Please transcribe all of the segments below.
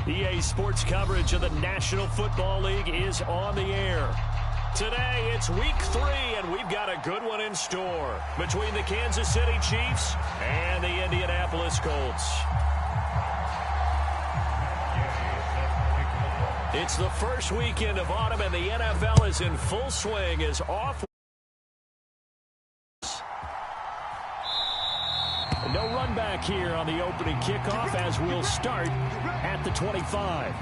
EA Sports coverage of the National Football League is on the air. Today, it's week 3, and we've got a good one in store between the Kansas City Chiefs and the Indianapolis Colts. It's the first weekend of autumn, and the NFL is in full swing as off. No run back here on the opening kickoff as we'll start at the 25.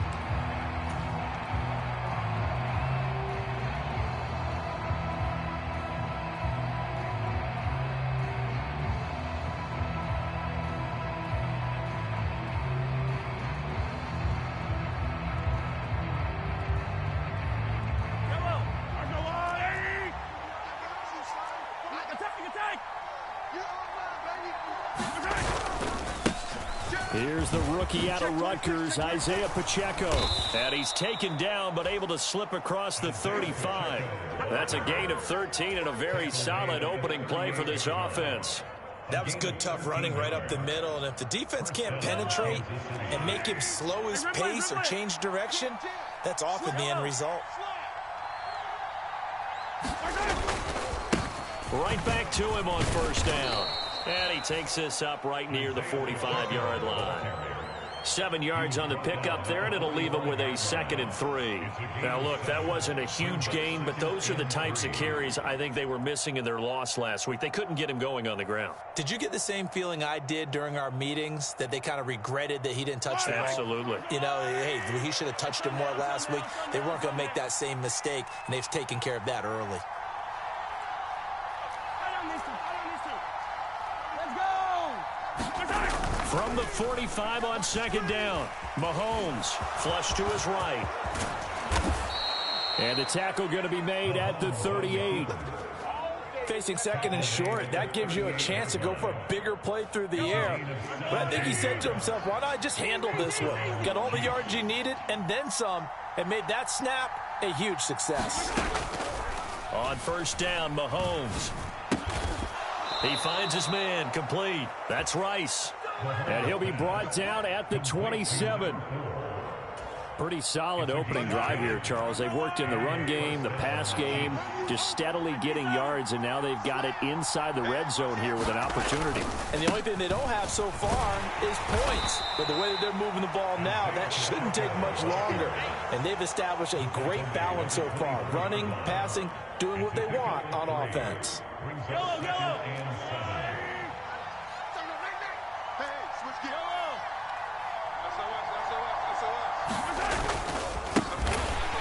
Here's the rookie out of Rutgers, Isaiah Pacheco. And he's taken down but able to slip across the 35. That's a gain of 13 and a very solid opening play for this offense. That was good, tough running right up the middle. And if the defense can't penetrate and make him slow his pace or change direction, that's often the end result. Right back to him on first down. And he takes this up right near the 45-yard line. 7 yards on the pickup there, and it'll leave him with a 2nd and 3. Now, look, that wasn't a huge gain, but those are the types of carries I think they were missing in their loss last week. They couldn't get him going on the ground. Did you get the same feeling I did during our meetings, that they kind of regretted that he didn't touch the ball? Absolutely. You know, hey, he should have touched him more last week. They weren't going to make that same mistake, and they've taken care of that early. From the 45 on 2nd down, Mahomes flush to his right. And the tackle going to be made at the 38. Facing 2nd and short, that gives you a chance to go for a bigger play through the air. But I think he said to himself, why not just handle this one? Got all the yards you needed and then some, and made that snap a huge success. On first down, Mahomes. He finds his man, complete. That's Rice. And he'll be brought down at the 27. Pretty solid opening drive here, Charles. They've worked in the run game, the pass game, just steadily getting yards, and now they've got it inside the red zone here with an opportunity. And the only thing they don't have so far is points. But the way that they're moving the ball now, that shouldn't take much longer. And they've established a great balance so far. Running, passing, doing what they want on offense. Go!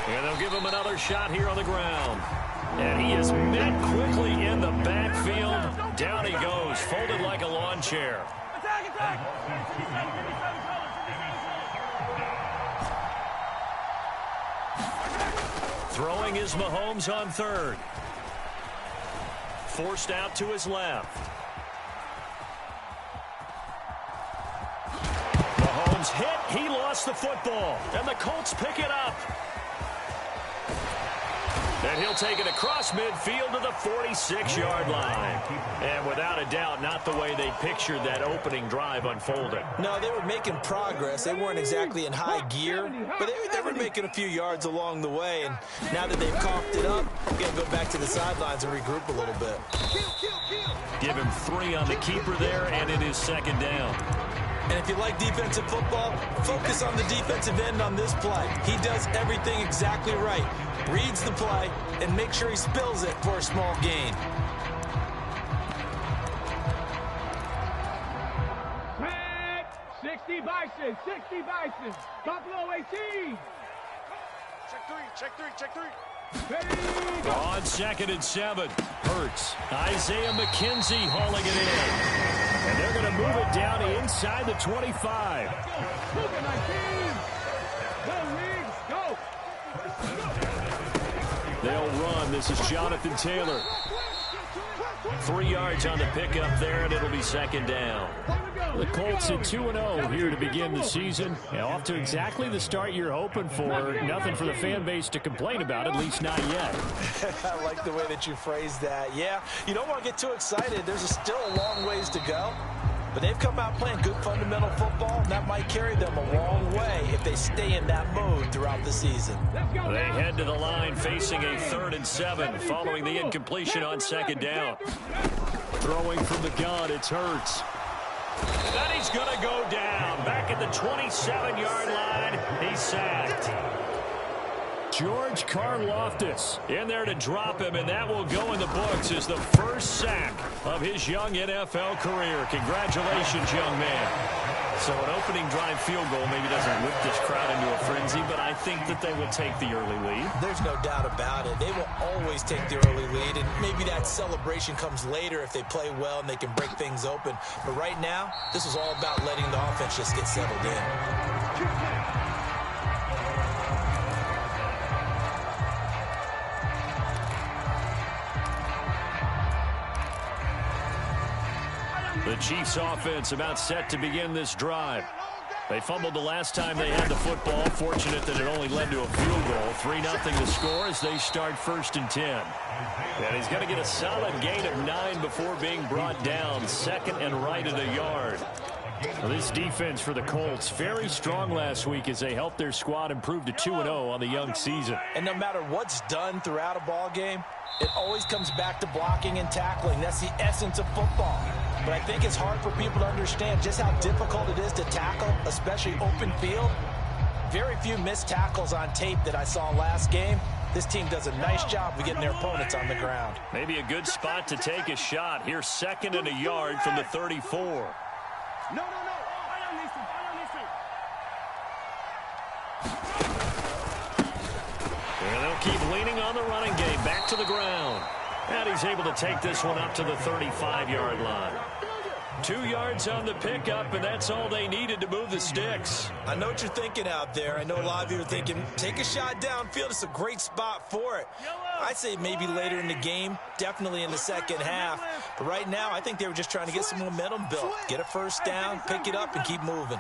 And they'll give him another shot here on the ground. And he is met quickly in the backfield. Down he goes, folded like a lawn chair. Attack! Throwing is Mahomes on 3rd. Forced out to his left. Mahomes hit. He lost the football. And the Colts pick it up. And he'll take it across midfield to the 46-yard line. And without a doubt, not the way they pictured that opening drive unfolding. No, they were making progress. They weren't exactly in high gear, but they were making a few yards along the way. And now that they've coughed it up, they're going to go back to the sidelines and regroup a little bit. Give him 3 on the keeper there, and it is 2nd down. And if you like defensive football, focus on the defensive end on this play. He does everything exactly right. Reads the play and make sure he spills it for a small gain. Red, 60 Bison. Buffalo 18. Check three. On 2nd and 7, Hurts. Isaiah McKenzie hauling it in. And they're going to move it down inside the 25. They'll run. This is Jonathan Taylor. 3 yards on the pickup there, and it'll be 2nd down. The Colts at 2-0 here to begin the season. And off to exactly the start you're hoping for. Nothing for the fan base to complain about, at least not yet. I like the way that you phrased that. Yeah, you don't want to get too excited. There's still a long ways to go. But they've come out playing good fundamental football, and that might carry them a long way if they stay in that mode throughout the season. They head to the line facing a 3rd and 7 following the incompletion on 2nd down. Throwing from the gun, it's Hurts. And he's going to go down. Back at the 27-yard line, he's sacked. George Karlaftis in there to drop him, and that will go in the books as the first sack of his young NFL career. Congratulations, young man. So an opening drive field goal maybe doesn't whip this crowd into a frenzy, but I think that they will take the early lead. There's no doubt about it. They will always take the early lead, and maybe that celebration comes later if they play well and they can break things open. But right now, this is all about letting the offense just get settled in. The Chiefs offense about set to begin this drive. They fumbled the last time they had the football. Fortunate that it only led to a field goal. 3-0 the score as they start 1st and 10. And he's got to get a solid gain of 9 before being brought down. 2nd and right at a yard. Well, this defense for the Colts, very strong last week as they helped their squad improve to 2-0 on the young season. And no matter what's done throughout a ball game, it always comes back to blocking and tackling. That's the essence of football. But I think it's hard for people to understand just how difficult it is to tackle, especially open field. Very few missed tackles on tape that I saw last game. This team does a nice job of getting their opponents on the ground. Maybe a good spot to take a shot. Here's 2nd and a yard from the 34. No. And they'll keep leaning on the running game. Back to the ground. And he's able to take this one up to the 35-yard line. 2 yards on the pickup, and that's all they needed to move the sticks. I know what you're thinking out there. I know a lot of you are thinking, take a shot downfield. It's a great spot for it. I'd say maybe later in the game, definitely in the second half. But right now, I think they were just trying to get some momentum built. Get a first down, pick it up, and keep moving.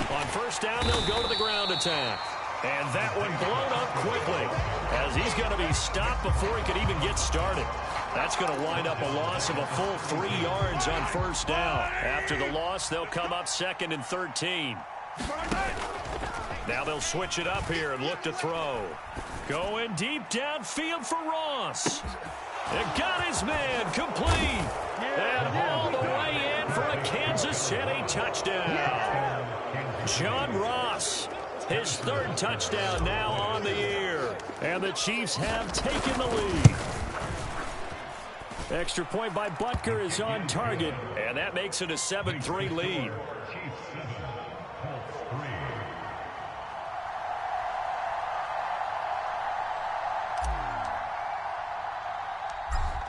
On 1st down, they'll go to the ground attack. And that one blown up quickly as he's going to be stopped before he could even get started. That's going to wind up a loss of a full 3 yards on 1st down. After the loss, they'll come up 2nd and 13. Now they'll switch it up here and look to throw. Going deep downfield for Ross. It got his man complete. And all the way in for a Kansas City touchdown. John Ross, his 3rd touchdown now on the year. And the Chiefs have taken the lead. Extra point by Butker is on target. And that makes it a 7-3 lead.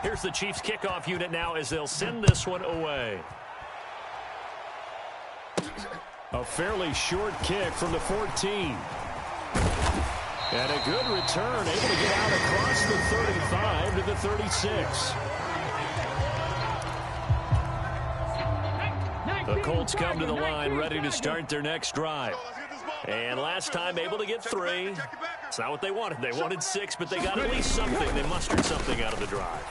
Here's the Chiefs kickoff unit now as they'll send this one away. A fairly short kick from the 14. And a good return, able to get out across the 35 to the 36. The Colts come to the line, ready to start their next drive. And last time, able to get 3. It's not what they wanted. They wanted 6, but they got at least something. They mustered something out of the drive.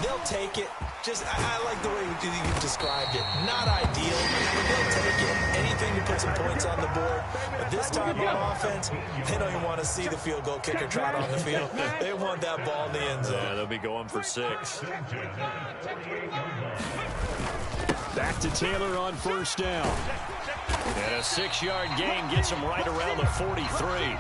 They'll take it. I like the way you described it. Not ideal, but they'll take it. Anything to put some points on the board. But this time on offense, they don't even want to see the field goal kicker trot on the field. They want that ball in the end zone. Yeah, they'll be going for 6. Back to Taylor on 1st down. And a 6-yard gain gets him right around the 43.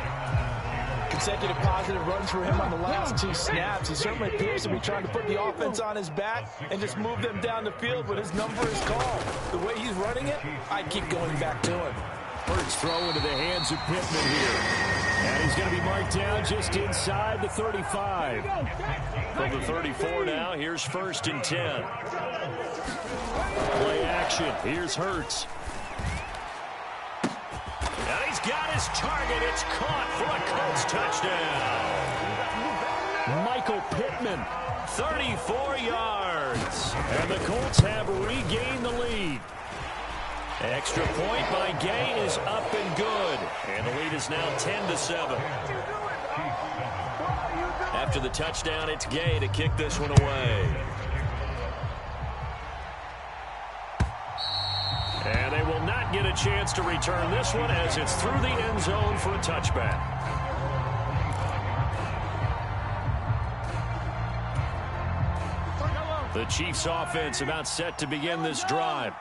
Consecutive positive runs for him on the last 2 snaps. He certainly appears to be trying to put the offense on his back and just move them down the field, but his number is called. The way he's running it, I'd keep going back to him. First throw into the hands of Pittman here. And he's going to be marked down just inside the 35. From the 34 now, here's 1st and 10. Play action. Here's Hurts. And he's got his target. It's caught for a Colts touchdown. Michael Pittman, 34 yards. And the Colts have regained the lead. Extra point by Gay is up and good. And the lead is now 10-7. After the touchdown, it's Gay to kick this one away. And they will not get a chance to return this one as it's through the end zone for a touchback. The Chiefs offense about set to begin this drive.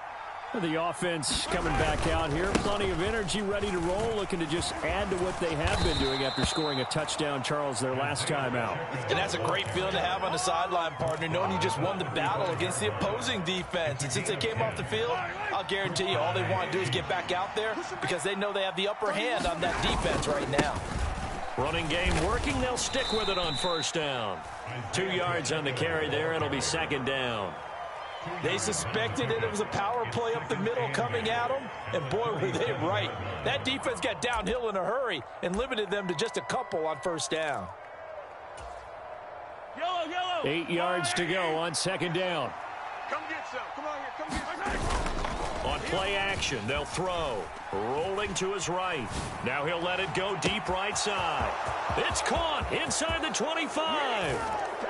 The offense coming back out here. Plenty of energy, ready to roll, looking to just add to what they have been doing after scoring a touchdown, Charles, their last time out. And that's a great feeling to have on the sideline, partner, knowing you just won the battle against the opposing defense. And since they came off the field, I'll guarantee you all they want to do is get back out there because they know they have the upper hand on that defense right now. Running game working. They'll stick with it on first down. 2 yards on the carry there. It'll be second down. They suspected that it was a power play up the middle coming at them, and boy, were they right. That defense got downhill in a hurry and limited them to just a couple on first down. 8 yards to go on second down. Come get some. Come on here. Come get some. On play action, they'll throw. Rolling to his right. Now he'll let it go deep right side. It's caught inside the 25.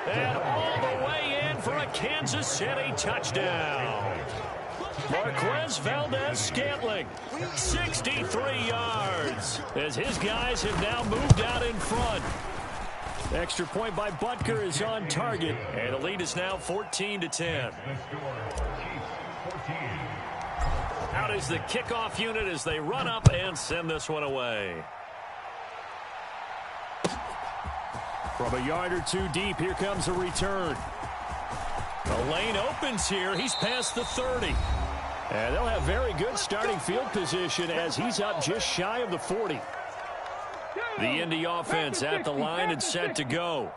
And all the way in for a Kansas City touchdown. Marquez Valdez-Scantling, 63 yards, as his guys have now moved out in front. Extra point by Butker is on target, and the lead is now 14-10. Out is the kickoff unit as they run up and send this one away. From a yard or two deep, here comes a return. The lane opens here. He's past the 30. And they'll have very good starting field position as he's up just shy of the 40. The Indy offense at the line and set to go.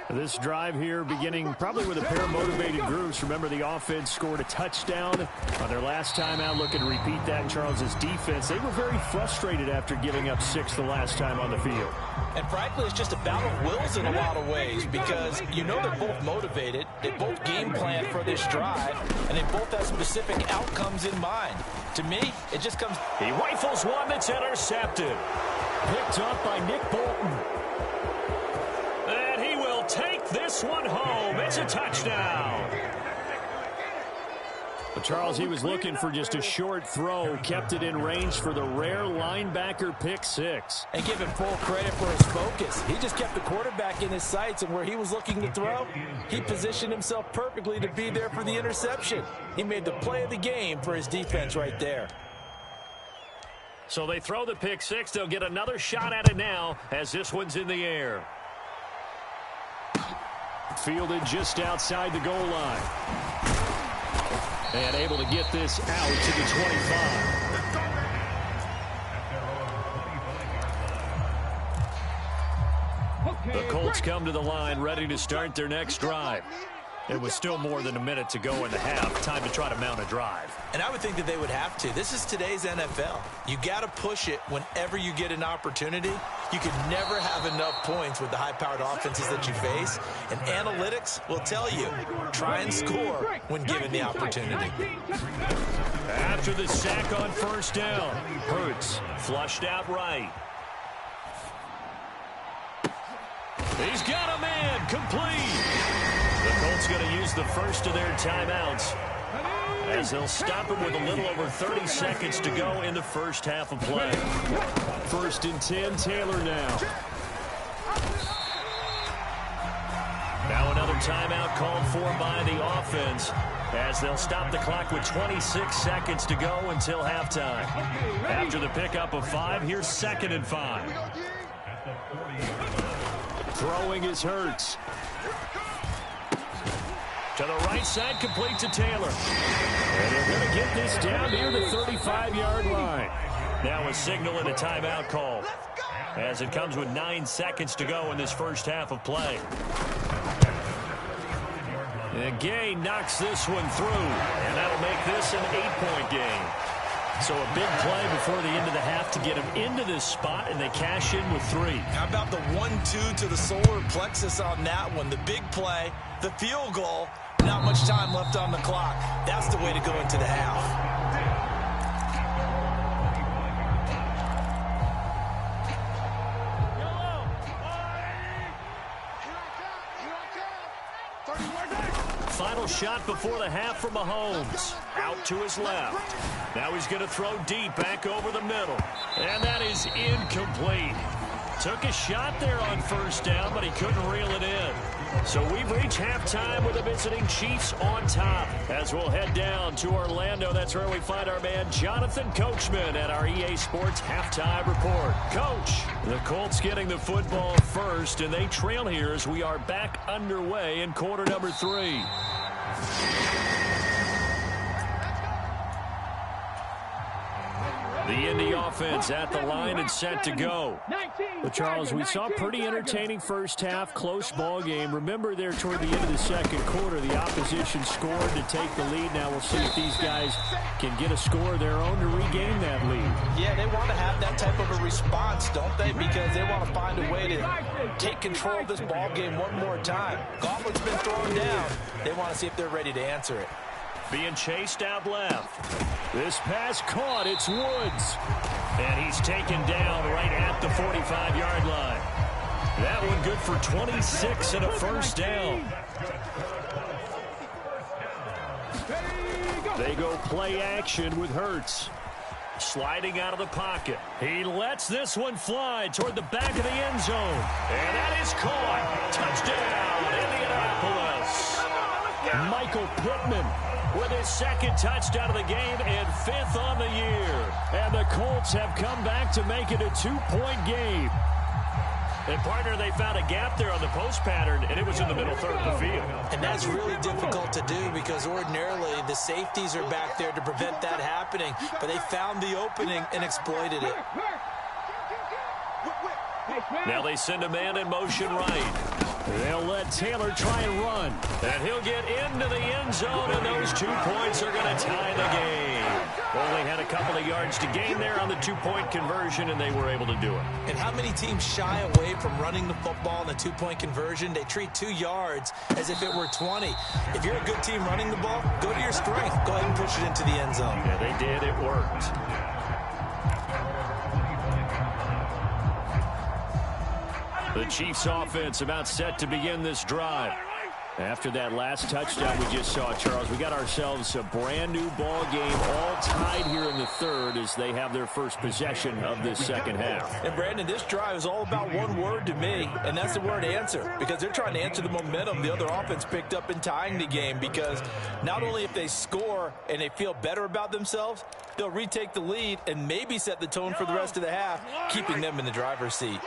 This drive here beginning probably with a pair of motivated groups. Remember, the offense scored a touchdown on their last time out. Looking to repeat that in Charles's defense. They were very frustrated after giving up 6 the last time on the field. And frankly, it's just a battle of wills in a lot of ways because you know they're both motivated. They both game plan for this drive, and they both have specific outcomes in mind. To me, it just comes... He rifles one that's intercepted. Picked up by Nick Bolton. And he will take this one home. It's a touchdown. But Charles, he was looking for just a short throw, kept it in range for the rare linebacker pick 6. And give him full credit for his focus. He just kept the quarterback in his sights, and where he was looking to throw, he positioned himself perfectly to be there for the interception. He made the play of the game for his defense right there. So they throw the pick 6. They'll get another shot at it now as this one's in the air. Fielded just outside the goal line. And able to get this out to the 25. The Colts come to the line ready to start their next drive. It was still more than a minute to go in the half. Time to try to mount a drive. And I would think that they would have to. This is today's NFL. You got to push it whenever you get an opportunity. You can never have enough points with the high-powered offenses that you face. And analytics will tell you, try and score when given the opportunity. After the sack on first down, Hurts flushed out right. He's got a man complete. The Colts going to use the first of their timeouts as they'll stop him with a little over 30 seconds to go in the first half of play. 1st and 10, Taylor now. Now another timeout called for by the offense as they'll stop the clock with 26 seconds to go until halftime. After the pickup of 5, here's 2nd and 5. Throwing is Hurts. To the right side, complete to Taylor. And they're going to get this down near the 35-yard line. Now a signal and a timeout call as it comes with 9 seconds to go in this first half of play. And Gay knocks this one through, and that'll make this an 8-point game. So a big play before the end of the half to get them into this spot, and they cash in with 3. How about the 1-2 to the solar plexus on that one? The big play, the field goal, not much time left on the clock. That's the way to go into the half. final shot before the half from Mahomes. Out to his left. Now he's going to throw deep back over the middle. And that is incomplete. Took a shot there on first down, but he couldn't reel it in. So we've reached halftime with the visiting Chiefs on top. As we'll head down to Orlando, that's where we find our man Jonathan Coachman at our EA Sports Halftime Report. Coach, the Colts getting the football first, and they trail here as we are back underway in quarter number 3. The Indy offense at the line and set to go. But Charles, we saw a pretty entertaining first half, close ball game. Remember there toward the end of the second quarter, the opposition scored to take the lead. Now we'll see if these guys can get a score of their own to regain that lead. Yeah, they want to have that type of a response, don't they? Because they want to find a way to take control of this ball game one more time. Gauntlet's been thrown down. They want to see if they're ready to answer it. Being chased out left. This pass caught. It's Woods. And he's taken down right at the 45-yard line. That one good for 26 and a first down. They go play action with Hurts. Sliding out of the pocket. He lets this one fly toward the back of the end zone. And that is caught. Touchdown, Indianapolis. Michael Pittman with his second touchdown of the game and 5th on the year. And the Colts have come back to make it a 2-point game. And, partner, they found a gap there on the post pattern, and it was in the middle third of the field. And that's really difficult to do because ordinarily the safeties are back there to prevent that happening. But they found the opening and exploited it. Now they send a man in motion right. They'll let Taylor try and run. And he'll get into the end zone, and those 2 points are going to tie the game. Only had a couple of yards to gain there on the 2-point conversion, and they were able to do it. And how many teams shy away from running the football in the 2-point conversion? They treat 2 yards as if it were 20. If you're a good team running the ball, go to your strength. Go ahead and push it into the end zone. Yeah, they did. It worked. The Chiefs offense about set to begin this drive. After that last touchdown we just saw, Charles, we got ourselves a brand new ball game, all tied here in the third as they have their first possession of this second half. And Brandon, this drive is all about one word to me, and that's the word answer, because they're trying to answer the momentum the other offense picked up in tying the game, because not only if they score and they feel better about themselves, they'll retake the lead and maybe set the tone for the rest of the half, keeping them in the driver's seat.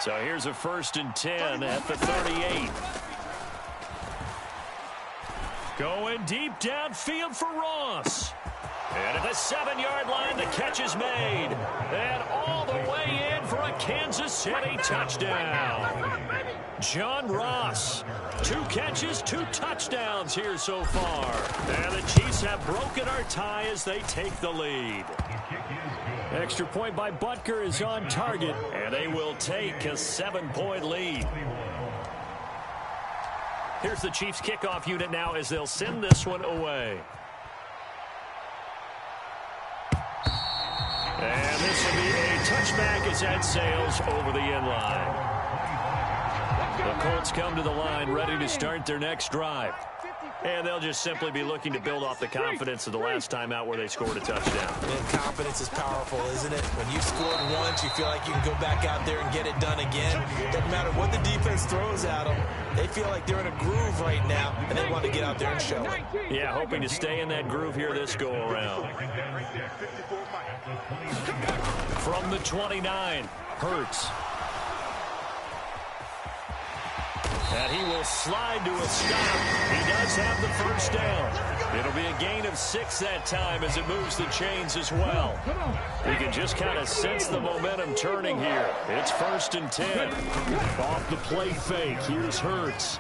So here's a 1st and 10 at the 38. Going deep downfield for Ross. And at the 7-yard line, the catch is made. And all the way in for a Kansas City touchdown. John Ross, 2 catches, 2 touchdowns here so far. And the Chiefs have broken our tie as they take the lead. Extra point by Butker is on target, and they will take a 7-point lead. Here's the Chiefs kickoff unit now as they'll send this one away. And this will be a touchback as that sails over the end line. The Colts come to the line ready to start their next drive. And they'll just simply be looking to build off the confidence of the last time out where they scored a touchdown. And confidence is powerful, isn't it? When you've scored once, you feel like you can go back out there and get it done again. Doesn't matter what the defense throws at them. They feel like they're in a groove right now, and they want to get out there and show it. Yeah, hoping to stay in that groove here this go-around. From the 29, Hurts. And he will slide to a stop. He does have the first down. It'll be a gain of 6 that time as it moves the chains as well. We can just kind of sense the momentum turning here. It's 1st and 10. Off the play fake. Here's Hurts.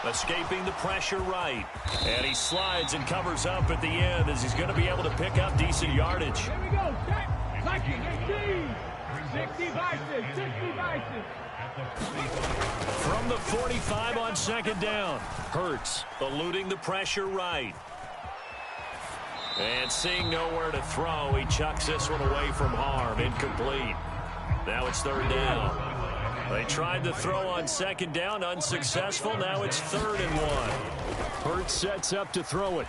Escaping the pressure right. And he slides and covers up at the end as he's going to be able to pick up decent yardage. Here we go. 60 vices. 60 vices. From the 45 on 2nd down. Hurts eluding the pressure right. And seeing nowhere to throw, he chucks this one away from harm. Incomplete. Now it's 3rd down. They tried to throw on 2nd down, unsuccessful. Now it's 3rd and 1. Hurts sets up to throw it.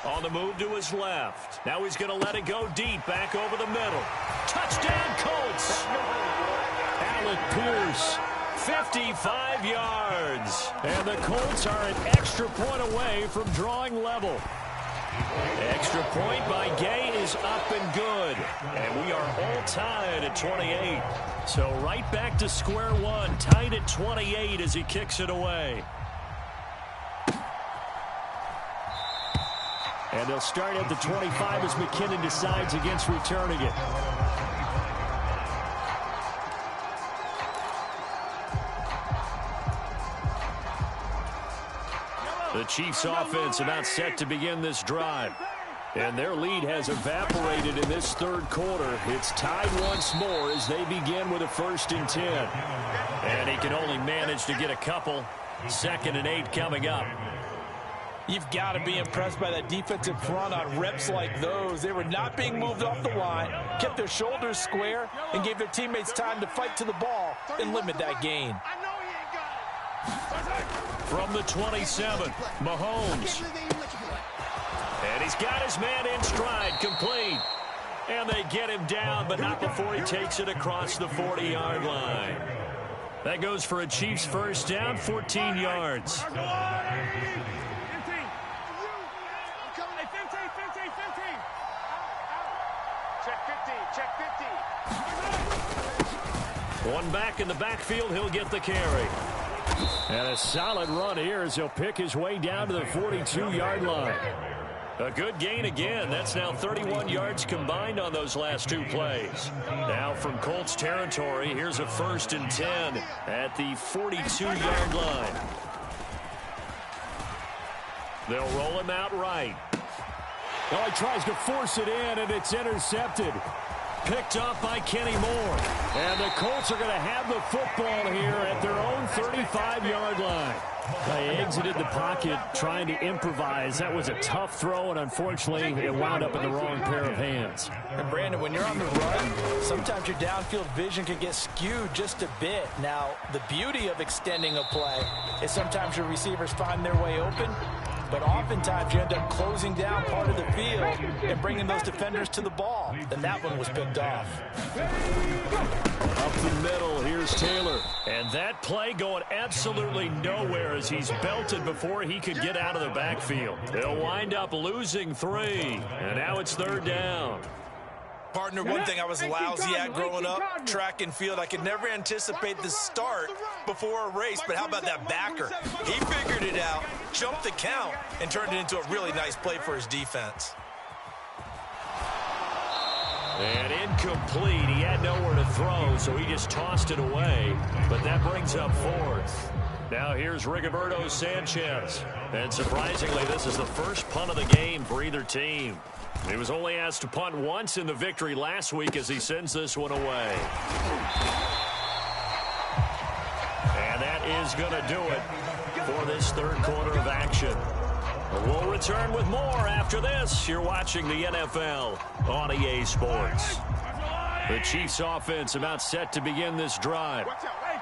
On the move to his left. Now he's going to let it go deep, back over the middle. Touchdown, Colts! Alec Pierce, 55 yards. And the Colts are an extra point away from drawing level. Extra point by Gay is up and good. And we are all tied at 28. So right back to square one, tied at 28 as he kicks it away. And they'll start at the 25 as McKinnon decides against returning it. The Chiefs offense about set to begin this drive. And their lead has evaporated in this third quarter. It's tied once more as they begin with a 1st and 10. And he can only manage to get a couple. 2nd and 8 coming up. You've got to be impressed by that defensive front on reps like those. They were not being moved off the line, kept their shoulders square, and gave their teammates time to fight to the ball and limit that gain. From the 27, Mahomes. And he's got his man in stride, complete. And they get him down, but not before he takes it across the 40-yard line. That goes for a Chiefs 1st down, 14 yards. One back in the backfield, he'll get the carry. And a solid run here as he'll pick his way down to the 42-yard line. A good gain again. That's now 31 yards combined on those last 2 plays. Now from Colts territory, here's a 1st and 10 at the 42-yard line. They'll roll him out right. Oh, he tries to force it in, and it's intercepted. Picked off by Kenny Moore. And the Colts are going to have the football here at their own 35-yard line. They exited the pocket trying to improvise. That was a tough throw, and unfortunately, it wound up in the wrong pair of hands. And Brandon, when you're on the run, sometimes your downfield vision can get skewed just a bit. Now, the beauty of extending a play is sometimes your receivers find their way open, but oftentimes you end up closing down part of the field and bringing those defenders to the ball. And that one was picked off. Up the middle, here's Taylor. And that play going absolutely nowhere as he's belted before he could get out of the backfield. They'll wind up losing 3. And now it's 3rd down. Partner, one thing I was lousy at growing up, track and field. I could never anticipate the start before a race, but how about that backer? He figured it out, jumped the count, and turned it into a really nice play for his defense. And incomplete. He had nowhere to throw, so he just tossed it away. But that brings up 4th. Now here's Rigoberto Sanchez. And surprisingly, this is the first punt of the game for either team. He was only asked to punt once in the victory last week as he sends this one away. And that is going to do it for this third quarter of action. We'll return with more after this. You're watching the NFL on EA Sports. The Chiefs offense about set to begin this drive.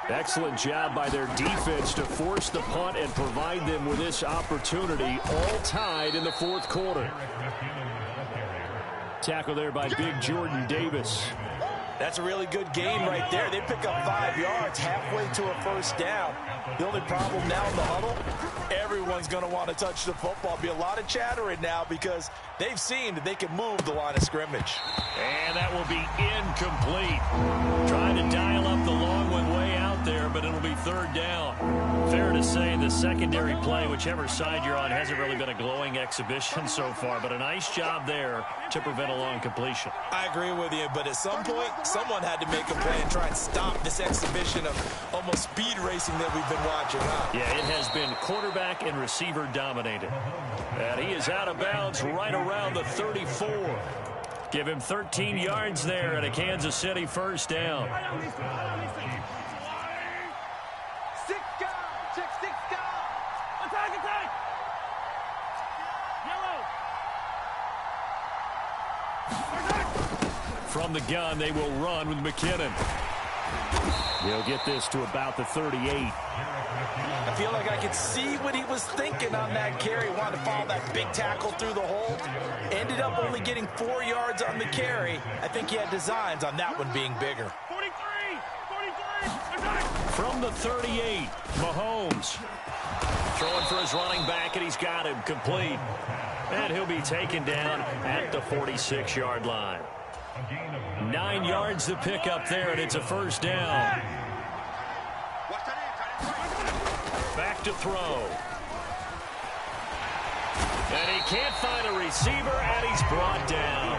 Excellent job by their defense to force the punt and provide them with this opportunity, all tied in the 4th quarter. Tackle there by Big Jordan Davis. That's a really good game right there. They pick up 5 yards halfway to a 1st down. The only problem now in the huddle, everyone's going to want to touch the football. Be a lot of chattering now because they've seen that they can move the line of scrimmage. And that will be incomplete. Trying to dial up the long one way out there, but it'll be 3rd down. Fair to say the secondary play, whichever side you're on, hasn't really been a glowing exhibition so far, but a nice job there to prevent a long completion. I agree with you, but at some point, someone had to make a play and try and stop this exhibition of almost speed racing that we've been watching, huh? Yeah, it has been quarterback and receiver dominated. And he is out of bounds right around the 34. Give him 13 yards there and a Kansas City 1st down. From the gun, they will run with McKinnon. He'll get this to about the 38. I feel like I could see what he was thinking on that carry. Wanted to follow that big tackle through the hole. Ended up only getting 4 yards on the carry. I think he had designs on that one being bigger. 43. From the 38, Mahomes. Throwing for his running back, and he's got him complete. And he'll be taken down at the 46-yard line. 9 yards to pick up there, and it's a first down. Back to throw. And he can't find a receiver, and he's brought down.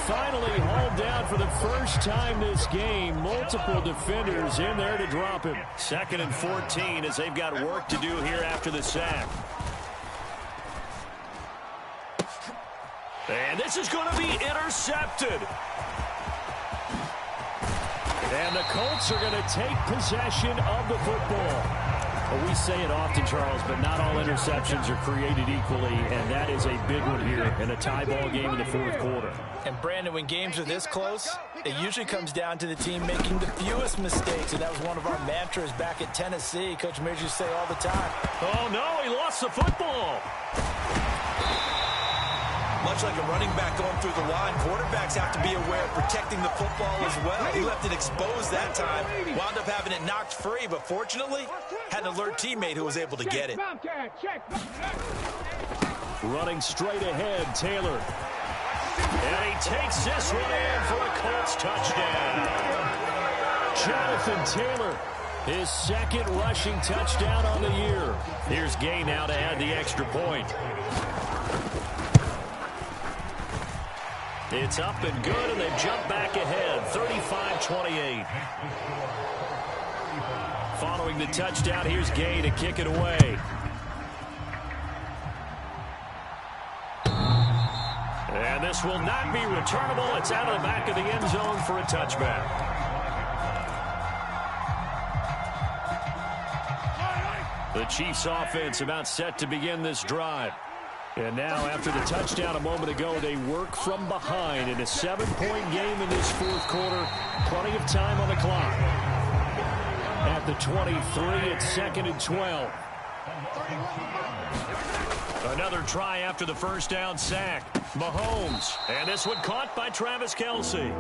Finally hauled down for the first time this game. Multiple defenders in there to drop him. 2nd and 14 as they've got work to do here after the sack. And this is going to be intercepted. And the Colts are going to take possession of the football. Well, we say it often, Charles, but not all interceptions are created equally, and that is a big one here in a tie ball game in the 4th quarter. And, Brandon, when games are this close, it usually comes down to the team making the fewest mistakes, and that was one of our mantras back at Tennessee. Coach Mears used to say all the time. Oh, no, he lost the football. Much like a running back going through the line, quarterbacks have to be aware of protecting the football as well. He left it exposed that time, wound up having it knocked free, but fortunately, had an alert teammate who was able to get it. Running straight ahead, Taylor. And he takes this one in for a Colts touchdown. Jonathan Taylor, his 2nd rushing touchdown on the year. Here's Gay now to add the extra point. It's up and good, and they've jumped back ahead, 35-28. Following the touchdown, here's Gay to kick it away. And this will not be returnable. It's out of the back of the end zone for a touchback. The Chiefs offense about set to begin this drive. And now, after the touchdown a moment ago, they work from behind in a 7-point game in this 4th quarter. Plenty of time on the clock. At the 23, it's 2nd and 12. Another try after the first down sack. Mahomes. And this one caught by Travis Kelce.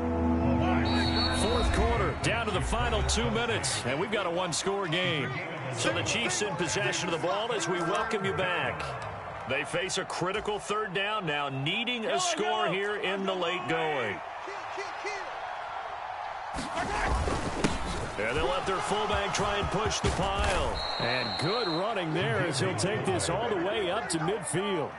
4th quarter, down to the final 2 minutes. And we've got a 1-score game. So the Chiefs in possession of the ball as we welcome you back. They face a critical 3rd down now, needing a score here in the late going. And they'll let their fullback try and push the pile. And good running there as he'll take this all the way up to midfield.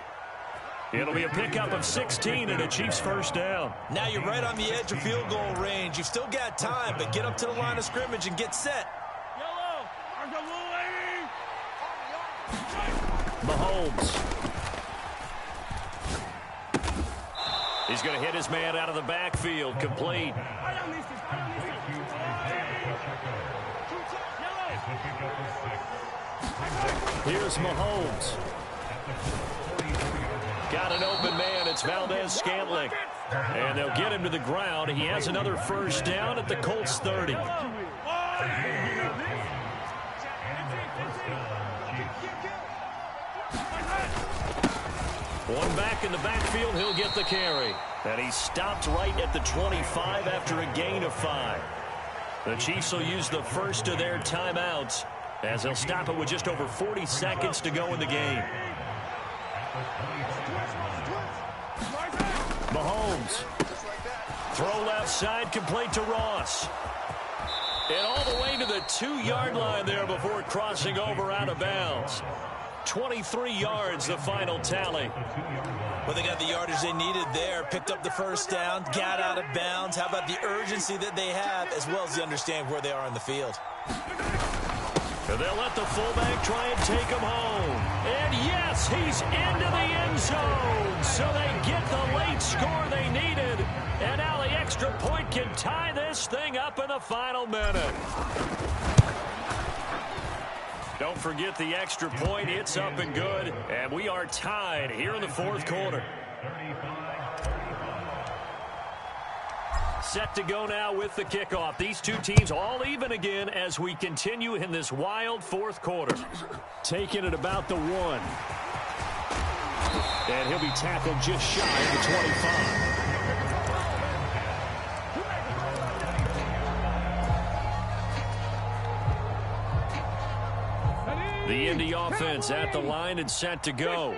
It'll be a pickup of 16 and a Chiefs first down. Now you're right on the edge of field goal range. You've still got time, but get up to the line of scrimmage and get set. Mahomes. He's going to hit his man out of the backfield. Complete. Here's Mahomes. Got an open man. It's Valdez-Scantling. And they'll get him to the ground. He has another first down at the Colts 30. One back in the backfield, he'll get the carry. And he stopped right at the 25 after a gain of 5. The Chiefs will use the first of their timeouts as they'll stop it with just over 40 seconds to go in the game. Mahomes. Throw left side, complete to Ross. And all the way to the 2-yard line there before crossing over out of bounds. 23 yards, the final tally. Well, they got the yardage they needed there, picked up the first down, got out of bounds. How about the urgency that they have, as well as the understand where they are on the field? And they'll let the fullback try and take him home. And yes, he's into the end zone. So they get the late score they needed. And now the extra point can tie this thing up in the final minute. Don't forget the extra point. It's up and good. And we are tied here in the 4th quarter. set to go now with the kickoff. These two teams all even again as we continue in this wild fourth quarter. Taking it about the 1. And he'll be tackled just shy of the 25. The Indy offense at the line and set to go.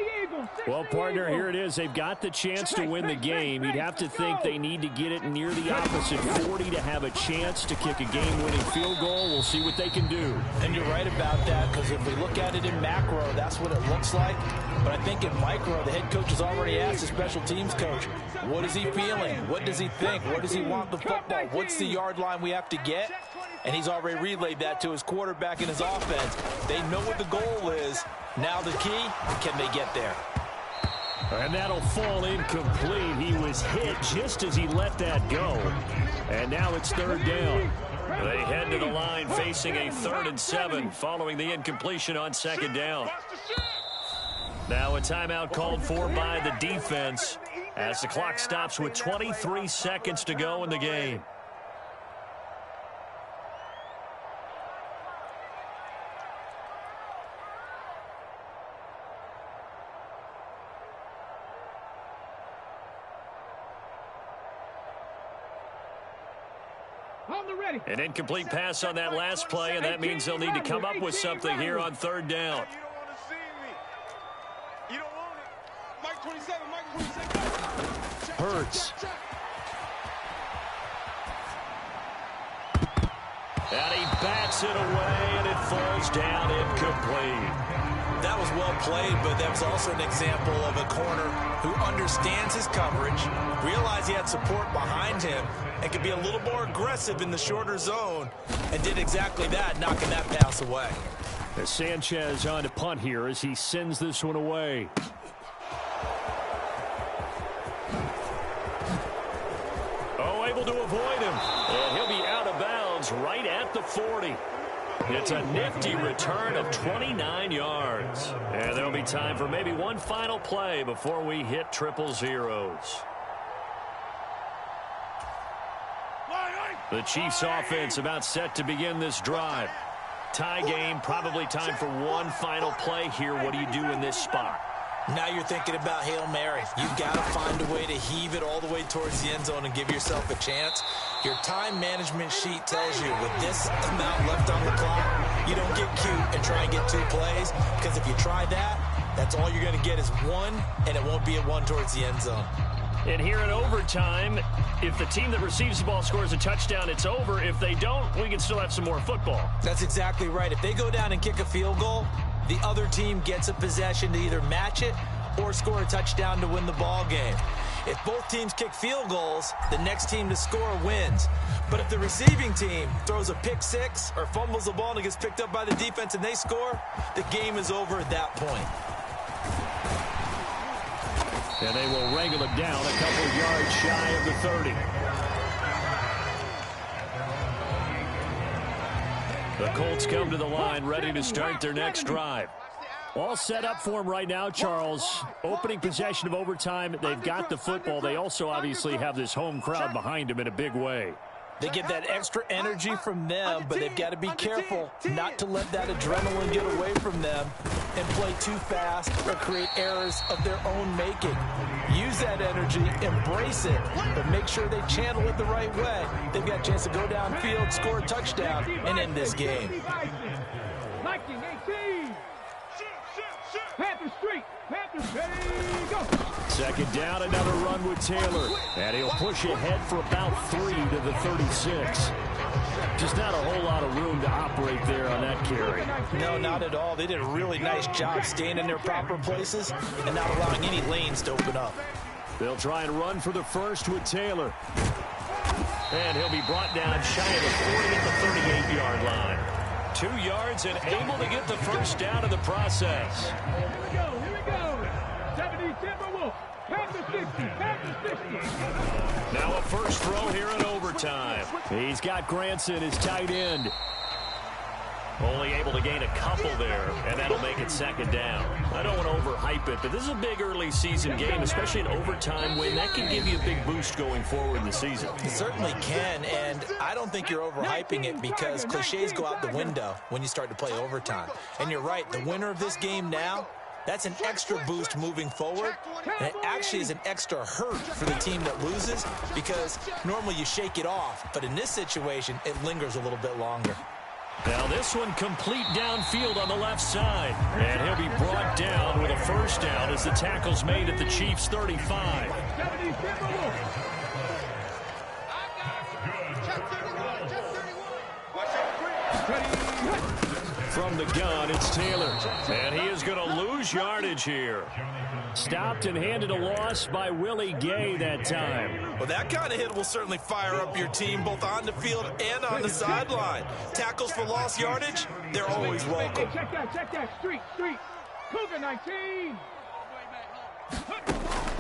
Well, partner, here it is. They've got the chance to win the game. You'd have to think they need to get it near the opposite 40 to have a chance to kick a game-winning field goal. We'll see what they can do. And you're right about that, because if we look at it in macro, that's what it looks like. But I think in micro, the head coach has already asked the special teams coach, what is he feeling? What does he think? Where does he want the football? What's the yard line we have to get? And he's already relayed that to his quarterback and his offense. They know what the goal is. Now the key, can they get there? And that'll fall incomplete. He was hit just as he let that go. And now it's third down. They head to the line facing a 3rd and 7 following the incompletion on 2nd down. Now a timeout called for by the defense as the clock stops with 23 seconds to go in the game. An incomplete pass on that last play, and that means they'll need to come up with something here on 3rd down. Hurts. And he bats it away, and it falls down incomplete. That was well played, but that was also an example of a corner who understands his coverage, realized he had support behind him, and could be a little more aggressive in the shorter zone, and did exactly that, knocking that pass away. As Sanchez on to punt here as he sends this one away. Oh, able to avoid him. And he'll be out of bounds right at the 40. It's a nifty return of 29 yards. And there'll be time for maybe one final play before we hit triple zeros. The Chiefs offense about set to begin this drive. Tie game, probably time for one final play here. What do you do in this spot? Now you're thinking about Hail Mary. You've got to find a way to heave it all the way towards the end zone and give yourself a chance. Your time management sheet tells you with this amount left on the clock, you don't get cute and try and get 2 plays, because if you try that, that's all you're going to get is 1, and it won't be a 1 towards the end zone. And here in overtime, if the team that receives the ball scores a touchdown, it's over. If they don't, we can still have some more football. That's exactly right. If they go down and kick a field goal, the other team gets a possession to either match it or score a touchdown to win the ball game. If both teams kick field goals, the next team to score wins. But if the receiving team throws a pick 6 or fumbles the ball and it gets picked up by the defense and they score, the game is over at that point. And they will wrangle it down a couple yards shy of the 30. The Colts come to the line ready to start their next drive. All set up for them right now, Charles. Opening possession of overtime. They've got the football. They also obviously have this home crowd behind them in a big way. They get that extra energy from them, but they've got to be careful not to let that adrenaline get away from them and play too fast or create errors of their own making. Use that energy, embrace it, but make sure they channel it the right way. They've got a chance to go downfield, score a touchdown, and end this game. Panther Street. Panthers, ready, go. Second down, another run with Taylor. And he'll push ahead for about 3 to the 36. Just not a whole lot of room to operate there on that carry. No, not at all. They did a really nice job staying in their proper places and not allowing any lanes to open up. They'll try and run for the first with Taylor. And he'll be brought down shy of the 40 at the 38-yard line. 2 yards and able to get the first down in the process. Here we go. 70 Timberwolves. Panther 60. Panther 60. Now a first throw here in overtime. He's got Granson, his tight end. Only able to gain a couple there, and that'll make it second down. I don't want to overhype it, but this is a big early season game, especially an overtime win. That can give you a big boost going forward in the season. It certainly can, and I don't think you're overhyping it because cliches go out the window when you start to play overtime. And you're right, the winner of this game now, that's an extra boost moving forward, and it actually is an extra hurt for the team that loses because normally you shake it off, but in this situation, it lingers a little bit longer. Now this one complete downfield on the left side, and he'll be brought down with a first down as the tackle's made at the Chiefs' 35. From the gun, it's Taylor, and he is going to lose yardage here. Stopped and handed a loss by Willie Gay that time. Well, that kind of hit will certainly fire up your team both on the field and on the sideline. Tackles for lost yardage, they're always welcome. Check that. Street. Cougar 19.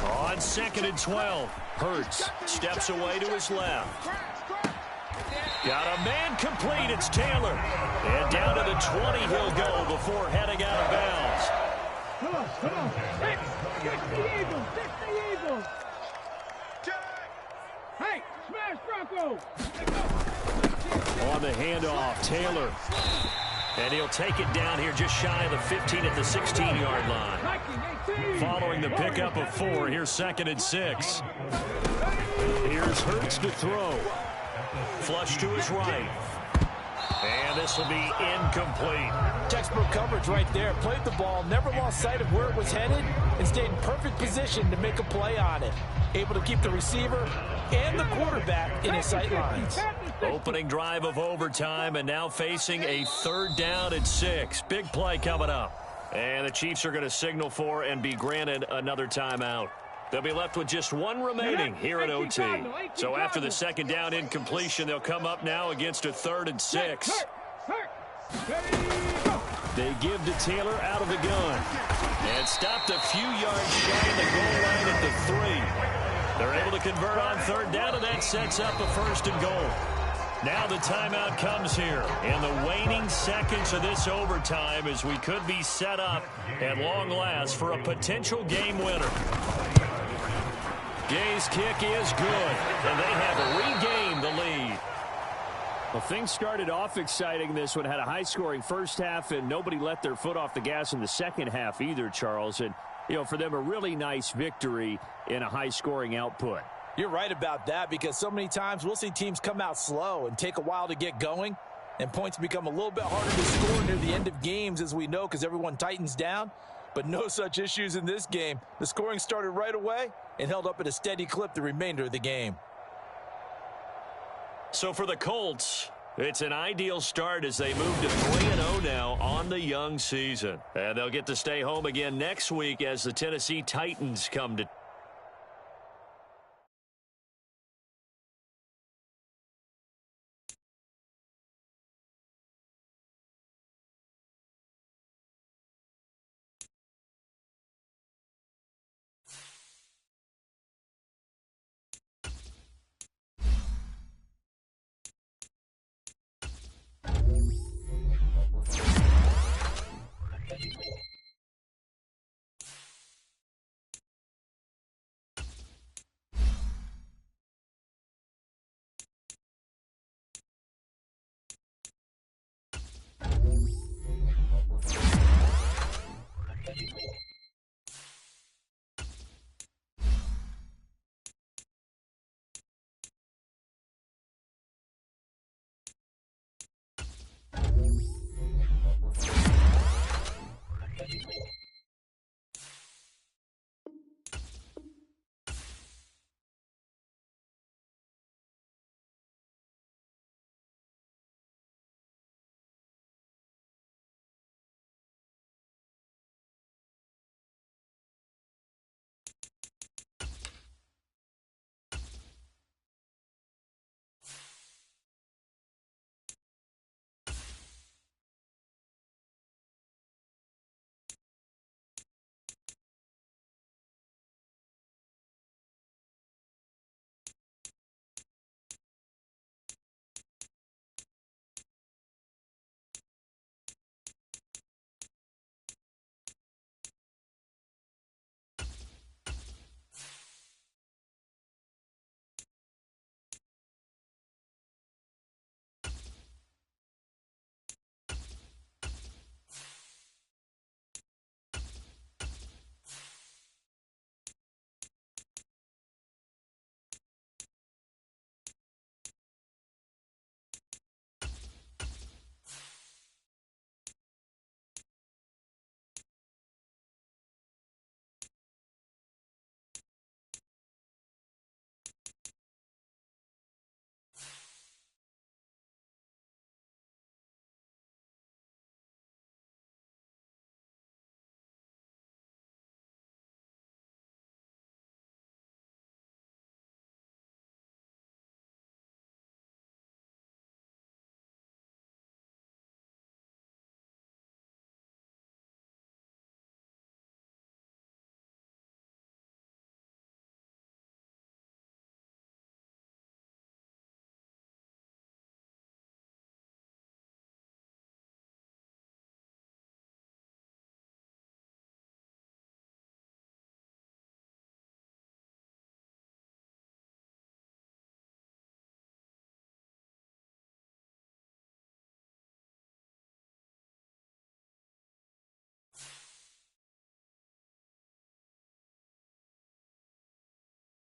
On 2nd and 12, Hurts steps away to his left. Got a man complete, it's Taylor. And down to the 20 he'll go before heading out of bounds. Come on. Hey, catch the Eagles. Hey, smash Bronco. On the handoff, Taylor. And he'll take it down here just shy of the 15 at the 16-yard line. Following the pickup of 4, here's 2nd and 6. Here's Hurts to throw. Flush to his right. And this will be incomplete. Textbook coverage right there. Played the ball, never lost sight of where it was headed, and stayed in perfect position to make a play on it. Able to keep the receiver and the quarterback in his sight lines. Opening drive of overtime, and now facing a 3rd down and 6. Big play coming up. And the Chiefs are going to signal for and be granted another timeout. They'll be left with just one remaining here at OT. So after the 2nd down incompletion, they'll come up now against a 3rd and 6. They give to Taylor out of the gun. And stopped a few yards shy of the goal line at the 3. They're able to convert on 3rd down, and that sets up a 1st and goal. Now the timeout comes here in the waning seconds of this overtime as we could be set up at long last for a potential game winner. Gay's kick is good, and they have regained the lead. Well, things started off exciting. This one had a high-scoring first half, and nobody let their foot off the gas in the second half either, Charles. And, for them, a really nice victory in a high-scoring output. You're right about that because so many times we'll see teams come out slow and take a while to get going, and points become a little bit harder to score near the end of games, as we know, because everyone tightens down. But no such issues in this game. The scoring started right away and held up at a steady clip the remainder of the game. So for the Colts, it's an ideal start as they move to 3-0 now on the young season. And they'll get to stay home again next week as the Tennessee Titans come to